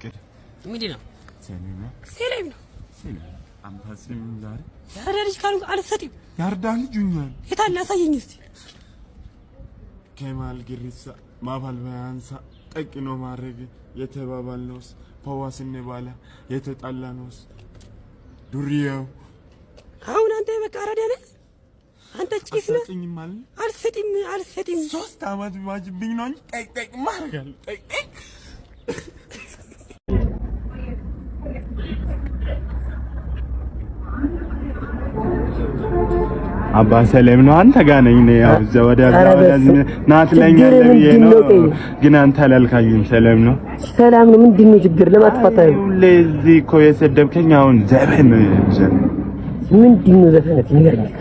እቅድ ምንድነው? ሰላም ነው። አምታስም ዛሬ ያረዳልሽ ካሉ አልሰጥም። ያርዳል ጁኛል የታለ አሳየኝ እስቲ። ከማል ግሪሳ ማባል ባያንሳ ጠቅኖ ማድረግ የተባባልነውስ ፈዋስነ ባላ የተጣላነውስ ዱርዬው አሁን አንተ በቃ አረዳለ አንተ ጭስ ነህ። አልሰጥም 3 አመት ባጅብኝ ነው እንጂ ጠቅ ማርጋል ጠቅ አባ ሰላም ነው። አንተ ጋር ነኝ ነው ያው ዘወዳ ናት ለኛ ነው ግን አንተ አላልካኝም። ሰላም ነው ምንድነው ችግር? ለማጥፋታው ለዚህ እኮ የሰደብከኝ አሁን ዘፈን ምንድነው? ዘፈነት ንገረኝ።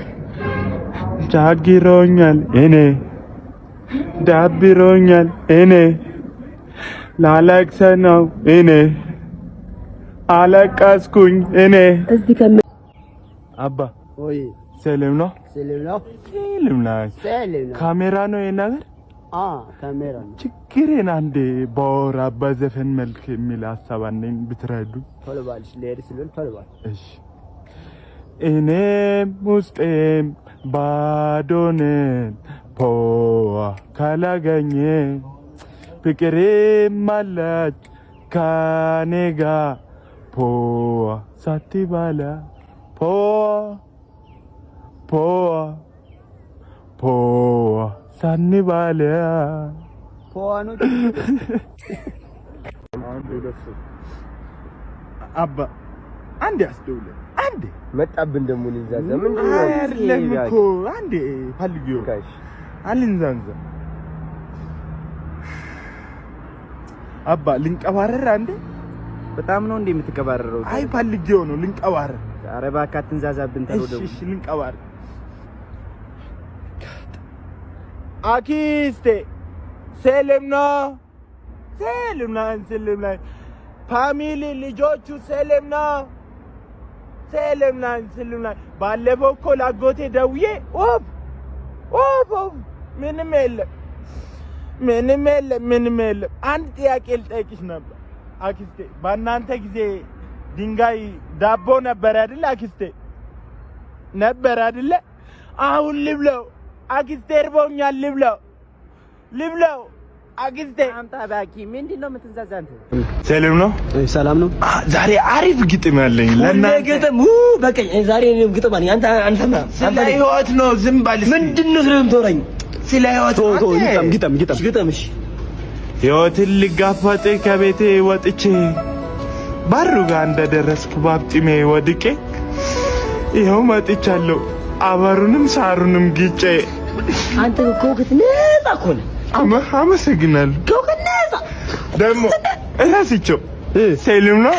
ዳብሮኛል እኔ ላለቅስ ነው እኔ አለቀስኩኝ እኔ እዚህ አባ ወይ ሰላም ነው። ካሜራ ነው የናገር ካሜራ ነው። ችግሬን አንዴ በወራ በዘፈን መልክ የሚል ሐሳብ አለኝ ብትረዱ። ቶሎ ባልሽ ለሄድ ስለል ቶሎ ባል እሺ። እኔም ውስጤም ባዶነን ፖዋ ካላገኘ ፍቅሬም አለች ከኔ ጋር ፖዋ ሳትባላ ፖዋ ሳንባላ ፖዋ ነው አባ አንዴ አስደውለ አንዴ መጣብን ደሞ ልንዛዛ ምንድነው አይደለም እኮ አንዴ ፈልጊው ካሽ አልንዛንዛ አባ ልንቀባረር አንዴ በጣም ነው እንዴ የምትቀባረረው? አይ ፈልጊው ነው ልንቀባረር። ኧረ እባክህ አትንዛዛብን ተሮደው። እሺ ልንቀባረር አኪስቴ ሰላም ነው ፋሚሊ ልጆቹ ሰላም ነው ባለፈው እኮ ላጎቴ ደውዬ ኦፍ ምንም የለም። አንድ ጥያቄ ልጠይቅሽ ነበር አኪስቴ። በእናንተ ጊዜ ድንጋይ ዳቦ ነበር አይደል አኪስቴ? ነበር አይደል? አሁን ልብለው አኪስቴ እርቦኛል ልብለው አኪስቴ። አንተ ባኪ ምንድነው የምትንዛዛንተ? ሰላም ነው። ዛሬ አሪፍ ግጥም ያለኝ ለእናንተ ግጥም በቀኝ ዛሬ ግጥም አለኝ። አንተማ ስለ ህይወት ነው። ዝም ባል ምንድነው ስለምትወራኝ? ስለ ህይወት ግጥም እሺ። ህይወትን ልጋፈጥ ከቤቴ ወጥቼ ባሩ ጋር እንደደረስኩ ባብጢሜ ወድቄ ይኸው መጥቻለሁ አበሩንም ሳሩንም ግጬ። አንተ ኮከት ነፃ ኮነ አመሰግናለሁ። ኮከት ነፃ ደግሞ እራስቸው ሰላም ነው።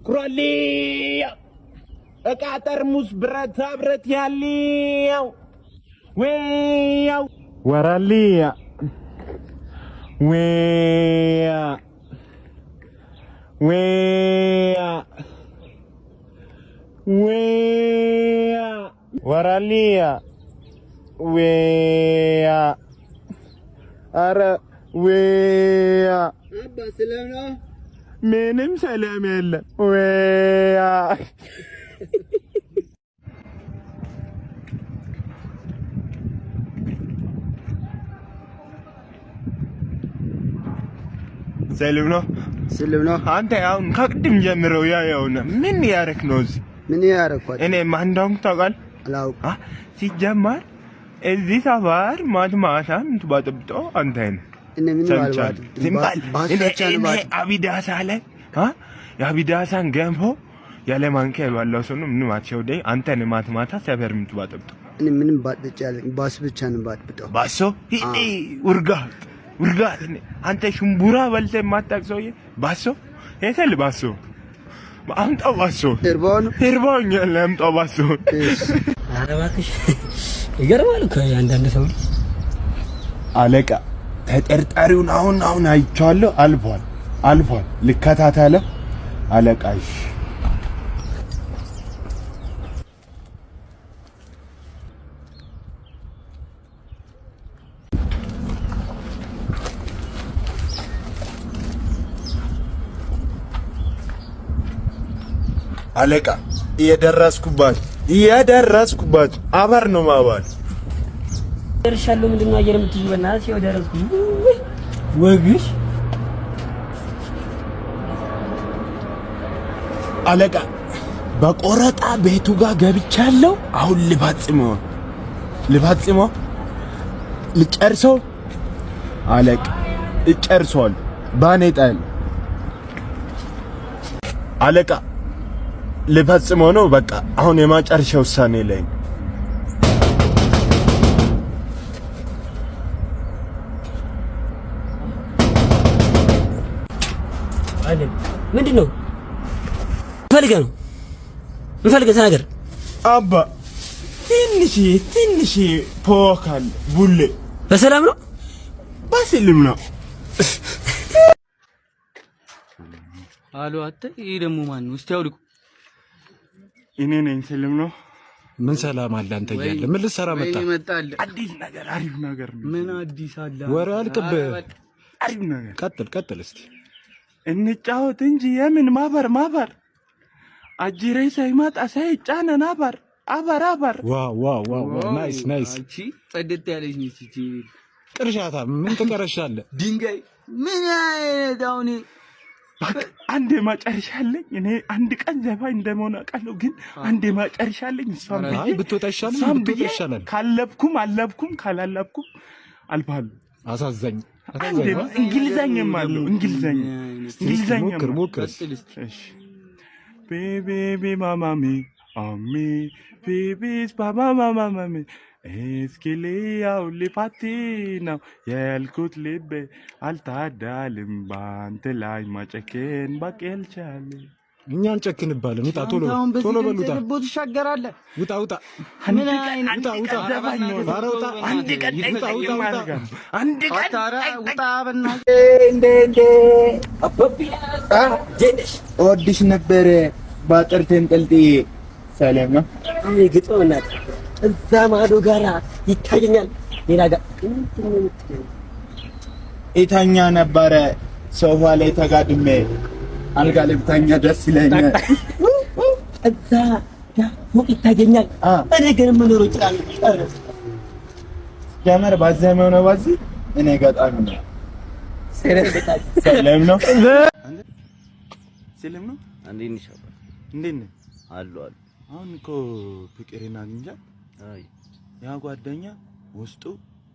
ኩራሊያ እቃ ጠርሙስ ብረት ያለው ወያው ወራሊያ ወራሊያ አረ አባ ሰላም ነው? ምንም ሰላም የለም። ሰላም ነው። አንተ አሁን ከቅድም ጀምሮ ያየውና ምን ያረክ ነው እዚህ? ምን ያረኳት? እኔ ማን እንደሆንኩ ታውቃለህ? አላውቅም። ሲጀመር እዚህ ሰፈር ማታ የምትባጠብጠው አንተ ነህ። እኔ ምን ባልባት እኔ አቢዳሳ ላይ የአቢዳሳን ገንፎ ያለ ማንኪያ ባለው ሰው ነው ምን ማትሸውደኝ አንተ ነህ። ማታ ሰፈር የምትባጠብጠው እኔ ምንም ባጥጫለ ባስ ብቻ ነው ባጥብጠው ባሶ ውርጋት አንተ ሽምቡራ በልተህ የማታውቅ ሰውዬ ባሶ የተል ባሶ አምጣው ባሶ እርቦኛል አምጣው ባሶ። ኧረ እባክሽ ይገርማል እኮ አንዳንድ ሰው አለቃ ተጠርጣሪውን አሁን አይቼዋለሁ። አልፏል ልከታተለው አለቃሽ። አለቃ እየደረስኩባት አባር ነው ማባል ደርሻለሁ። ምንድነው አየር የምትይው? በእናትሽ ያው ደረስኩ። ወግሽ አለቃ በቆረጣ ቤቱ ጋር ገብቻለሁ። አሁን ልባጽሞ ልጨርሰው አለቃ እጨርሰዋል። ባኔ ጣል አለቃ ልፈጽመው ነው። በቃ አሁን የማጨረሻ ውሳኔ ላይ አይደል? ምንድነው ፈልገህ ተናገር። አባ ትንሽ ፖካል ቡሌ በሰላም ነው? በሰላም ነው። አሎ አተ ይሄ ደግሞ ማን ነው? እስቲ አውልቁ። እኔ ነኝ። ሰላም ነው? ምን ሰላም አለ? አንተ እያለ ምን ልትሰራ መጣ? አዲስ ነገር አሪፍ ነገር ነው። ምን አዲስ አለ? ወሬ አልቅብህ። አሪፍ ነገር ቀጥል እስቲ እንጫወት እንጂ የምን ማበር አጅሬ ሳይመጣ ሳይጫነን አበር ዋው ናይስ እቺ ጸደት ያለች ነች። እቺ ቅርሻታ ምን ትቀረሻለህ? ድንጋይ ምን አይነት አሁን አንድ ማጨረሻ አለኝ። እኔ አንድ ቀን ዘፋኝ እንደመሆን አውቃለሁ፣ ግን አንድ ማጨረሻ አለኝ። እሷም ብትወጣ ይሻላል። አለብኩም ካላለብኩም አልፋለሁ። አሳዛኝ እንግሊዘኛም አለው። እንግሊዘኛ ሞክር። እሺ ቤቢ ማማሚ አሚ ቤቢስ ማማሚ እስኪልያው ልፋቲ ነው ያልኩት ልቤ አልታዳልም ባንተ ላይ ማጨከን ባቄልቻለ እኛን ጨክንባለን። ውጣ ቶሎ በል ውጣ። ቦት ይሻገራለህ። ውጣ ምን አይነት ውጣ ወድሽ ነበረ ባጥር ተንጠልጥዬ። ሰላም ነው? አይ ግጥም እናት እዛ ማዶ ጋራ ይታየኛል። ሌላ ጋር ኢታኛ ነበረ ሶፋ ላይ ተጋድሜ አልጋ ላይ ብታኛ ደስ ይለኛል። እዛ ፎቅ ይታየኛል። እኔ ግን የምኖረው ይችላል። ጀመር ባዘመው ነው ባዚ እኔ ገጣሚ ነው። ሰላም ነው? ሰላም ነው? እንዴት ነህ? አሉ አሁን እኮ ፍቅሬን አግኝቻት። ያ ጓደኛ ውስጡ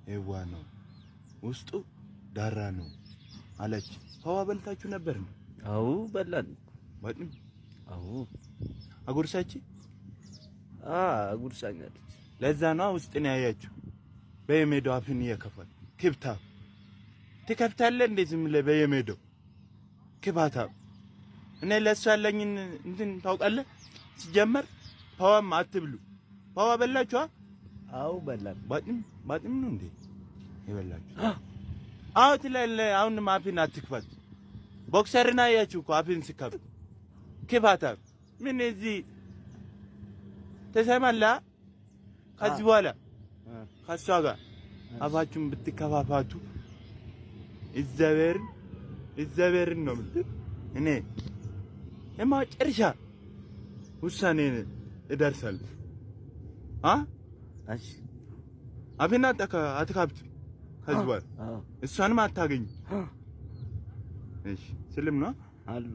የዋ ነው፣ ውስጡ ዳራ ነው አለች። ፈዋ በልታችሁ ነበር ነው? አዎ በላን። ባጥም አዎ አጉርሳች? አጉርሳኛለች። ለዛ ነው ውስጥን ያያችሁ። በየሜዳው አፍን እየከፈል ክብታ ትከፍታለህ እንዴ? ዝም ብለህ በየሜዳው ክባታ። እኔ ለእሱ ያለኝን እንትን ታውቃለህ? ሲጀመር ፓዋም አትብሉ። ፓዋ በላችሁ? አዎ በላን። ባጥም ነው እንዴ ይበላችሁ? አዎ ትላለህ። አሁን አፍን አትክፈት። ቦክሰርና ያያችሁ እኮ አፍን ሲከፍት ክባታ። ምን እዚህ ተሰማላ? ከዚህ በኋላ ከሷ ጋር አፋችሁን ብትከፋፋቱ እግዚአብሔርን ነው እኔ የማጨረሻ ውሳኔ እደርሳለሁ። እሺ አፍና አትካብት። ከዚህ በኋላ እሷንም አታገኙ። እሺ ስልም ነው አሎ